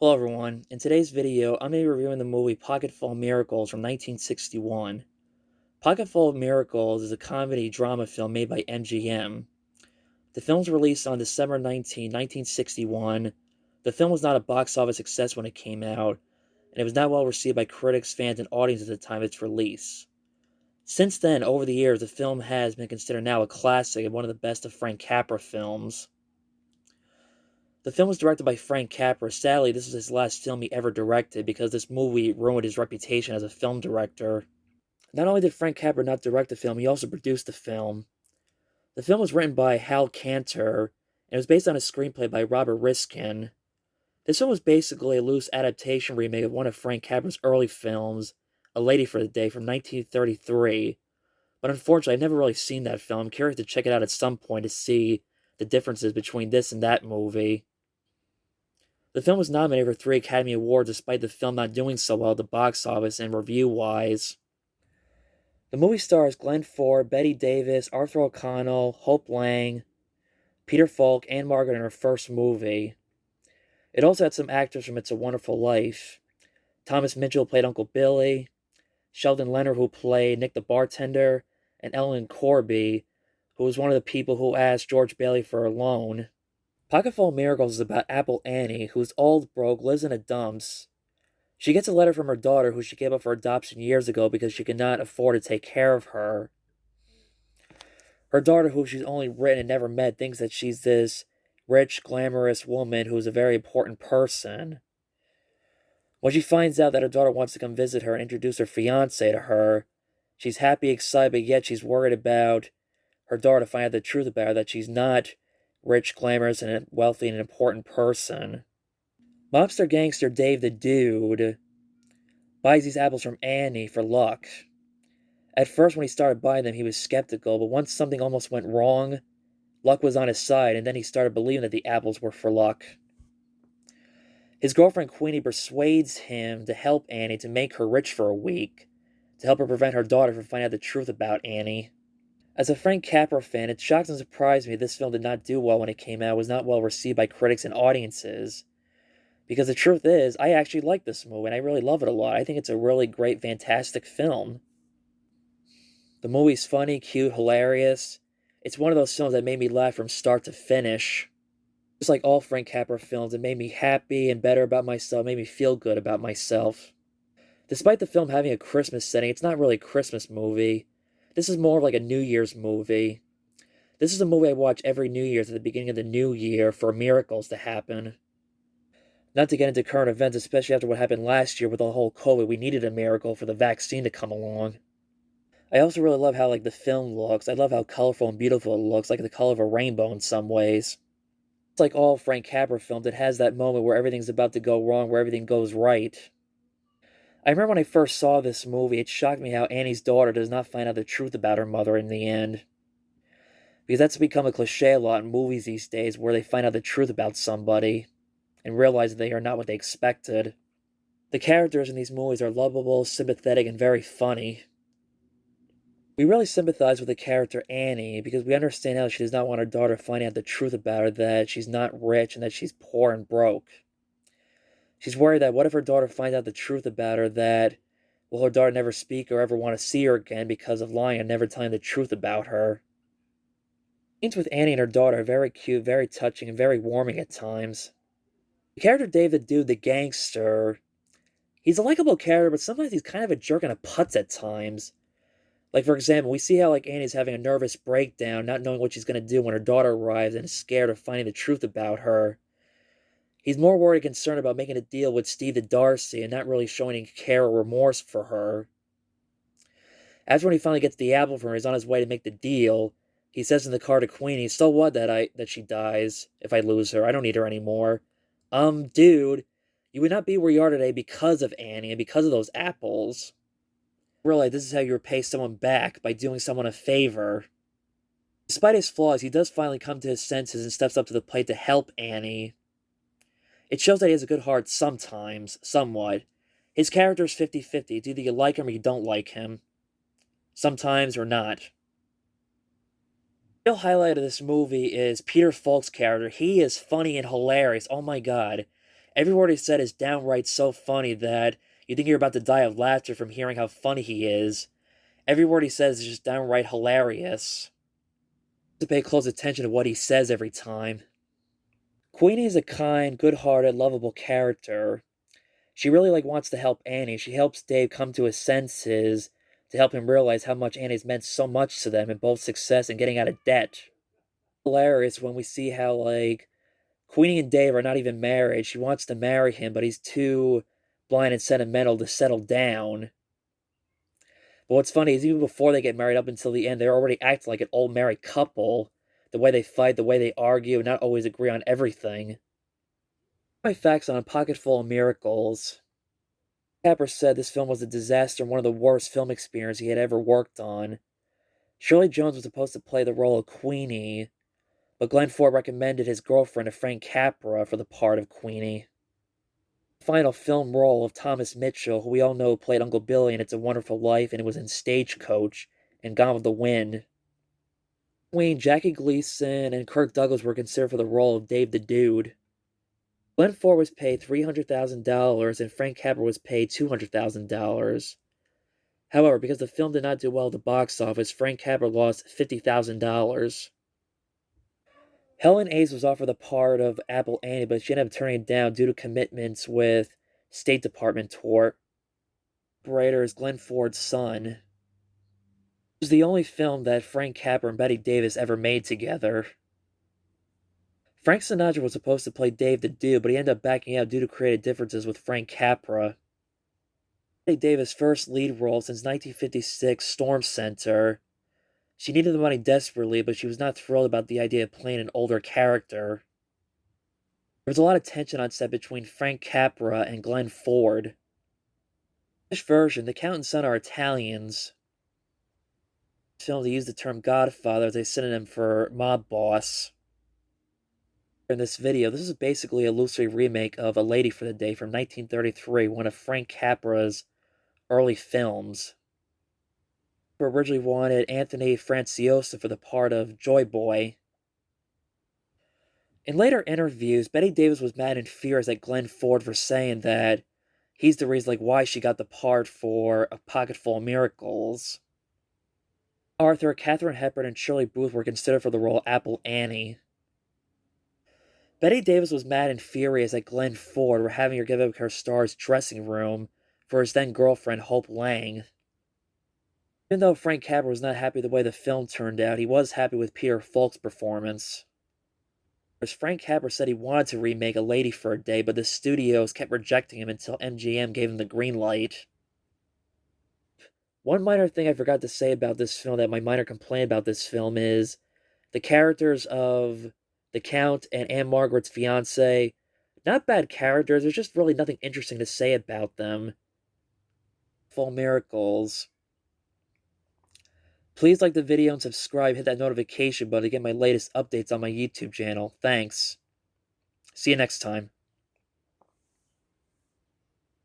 Hello everyone, in today's video, I'm going to be reviewing the movie Pocketful of Miracles from 1961. Pocketful of Miracles is a comedy drama film made by MGM. The film was released on December 19, 1961. The film was not a box office success when it came out, and it was not well received by critics, fans, and audience at the time of its release. Since then, over the years, the film has been considered now a classic and one of the best of Frank Capra films. The film was directed by Frank Capra. Sadly, this was his last film he ever directed because this movie ruined his reputation as a film director. Not only did Frank Capra not direct the film, he also produced the film. The film was written by Hal Cantor, and it was based on a screenplay by Robert Riskin. This film was basically a loose adaptation remake of one of Frank Capra's early films, A Lady for the Day, from 1933. But unfortunately, I've never really seen that film. I'm curious to check it out at some point to see the differences between this and that movie. The film was nominated for 3 Academy Awards despite the film not doing so well at the box office and review-wise. The movie stars Glenn Ford, Betty Davis, Arthur O'Connell, Hope Lang, Peter Falk, and Margaret in her first movie. It also had some actors from It's a Wonderful Life. Thomas Mitchell played Uncle Billy, Sheldon Leonard, who played Nick the bartender, and Ellen Corby, who was one of the people who asked George Bailey for a loan. Pocketful of Miracles is about Apple Annie, who's old, broke, lives in a dumps. She gets a letter from her daughter, who she gave up for adoption years ago because she could not afford to take care of her. Her daughter, who she's only written and never met, thinks that she's this rich, glamorous woman who's a very important person. When she finds out that her daughter wants to come visit her and introduce her fiance to her, she's happy, excited, but yet she's worried about her daughter to find out the truth about her, that she's not rich, glamorous, and wealthy and an important person. Mobster gangster Dave the Dude buys these apples from Annie for luck. At first, when he started buying them, he was skeptical, but once something almost went wrong, luck was on his side, and then he started believing that the apples were for luck. His girlfriend Queenie persuades him to help Annie to make her rich for a week, to help her prevent her daughter from finding out the truth about Annie. As a Frank Capra fan, it shocked and surprised me this film did not do well when it came out, it was not well received by critics and audiences. Because the truth is, I actually like this movie, and I really love it a lot. I think it's a really great, fantastic film. The movie's funny, cute, hilarious. It's one of those films that made me laugh from start to finish. Just like all Frank Capra films, it made me happy and better about myself, made me feel good about myself. Despite the film having a Christmas setting, it's not really a Christmas movie. This is more of like a New Year's movie. This is a movie I watch every New Year's at the beginning of the new year for miracles to happen. Not to get into current events, especially after what happened last year with the whole COVID, we needed a miracle for the vaccine to come along. I also really love how, the film looks. I love how colorful and beautiful it looks, like the color of a rainbow in some ways. It's like all Frank Capra films, it has that moment where everything's about to go wrong, where everything goes right. I remember when I first saw this movie, it shocked me how Annie's daughter does not find out the truth about her mother in the end. Because that's become a cliche a lot in movies these days, where they find out the truth about somebody and realize that they are not what they expected. The characters in these movies are lovable, sympathetic, and very funny. We really sympathize with the character Annie because we understand how she does not want her daughter finding out the truth about her, that she's not rich and that she's poor and broke. She's worried that what if her daughter finds out the truth about her, that will her daughter never speak or ever want to see her again because of lying and never telling the truth about her. Scenes with Annie and her daughter are very cute, very touching, and very warming at times. The character David Dude, the gangster, he's a likable character, but sometimes he's kind of a jerk and a putz at times. Like, for example, we see how, Annie's having a nervous breakdown, not knowing what she's going to do when her daughter arrives and is scared of finding the truth about her. He's more worried and concerned about making a deal with Steve the Darcy and not really showing any care or remorse for her. After when he finally gets the apple from her, he's on his way to make the deal. He says in the car to Queenie, "So what that she dies if I lose her? I don't need her anymore." Dude, you would not be where you are today because of Annie and because of those apples. Realize this is how you repay someone back, by doing someone a favor. Despite his flaws, he does finally come to his senses and steps up to the plate to help Annie. It shows that he has a good heart sometimes, somewhat. His character is 50-50. It's either you like him or you don't like him. Sometimes or not. The real highlight of this movie is Peter Falk's character. He is funny and hilarious. Oh my god. Every word he said is downright so funny that you think you're about to die of laughter from hearing how funny he is. Every word he says is just downright hilarious. To pay close attention to what he says every time. Queenie is a kind, good-hearted, lovable character. She really wants to help Annie. She helps Dave come to his senses to help him realize how much Annie's meant so much to them in both success and getting out of debt. Hilarious when we see how Queenie and Dave are not even married. She wants to marry him, but he's too blind and sentimental to settle down. But what's funny is even before they get married up until the end, they're already acting like an old married couple. The way they fight, the way they argue, and not always agree on everything. My facts on Pocketful of Miracles. Capper said this film was a disaster and one of the worst film experiences he had ever worked on. Shirley Jones was supposed to play the role of Queenie, but Glenn Ford recommended his girlfriend to Frank Capra for the part of Queenie. The final film role of Thomas Mitchell, who we all know played Uncle Billy in It's a Wonderful Life and it was in Stagecoach and Gone with the Wind. Wayne, Jackie Gleason, and Kirk Douglas were considered for the role of Dave the Dude. Glenn Ford was paid $300,000 and Frank Capra was paid $200,000. However, because the film did not do well at the box office, Frank Capra lost $50,000. Helen Hayes was offered the part of Apple Annie, but she ended up turning it down due to commitments with State Department tour. Operator is Glenn Ford's son. It was the only film that Frank Capra and Betty Davis ever made together. Frank Sinatra was supposed to play Dave the Dude, but he ended up backing out due to creative differences with Frank Capra. Betty Davis' first lead role since 1956, Storm Center. She needed the money desperately, but she was not thrilled about the idea of playing an older character. There was a lot of tension on set between Frank Capra and Glenn Ford. In this version, the Count and Son are Italians. In this film, they use the term Godfather as a synonym for mob boss. In this video, this is basically a loosely remake of A Lady for the Day from 1933, one of Frank Capra's early films. Originally wanted Anthony Franciosa for the part of Joy Boy. In later interviews, Betty Davis was mad and furious at Glenn Ford for saying that he's the reason why she got the part for A Pocketful of Miracles. Arthur, Katharine Hepburn, and Shirley Booth were considered for the role of Apple Annie. Betty Davis was mad and furious at Glenn Ford for having her give up her star's dressing room for his then-girlfriend Hope Lang. Even though Frank Capra was not happy the way the film turned out, he was happy with Peter Falk's performance. As Frank Capra said he wanted to remake A Lady for a Day, but the studios kept rejecting him until MGM gave him the green light. One minor thing I forgot to say about this film, that my minor complaint about this film, is the characters of the Count and Anne Margaret's fiance. Not bad characters, there's just really nothing interesting to say about them. Full Miracles. Please like the video and subscribe, hit that notification button to get my latest updates on my YouTube channel. Thanks. See you next time.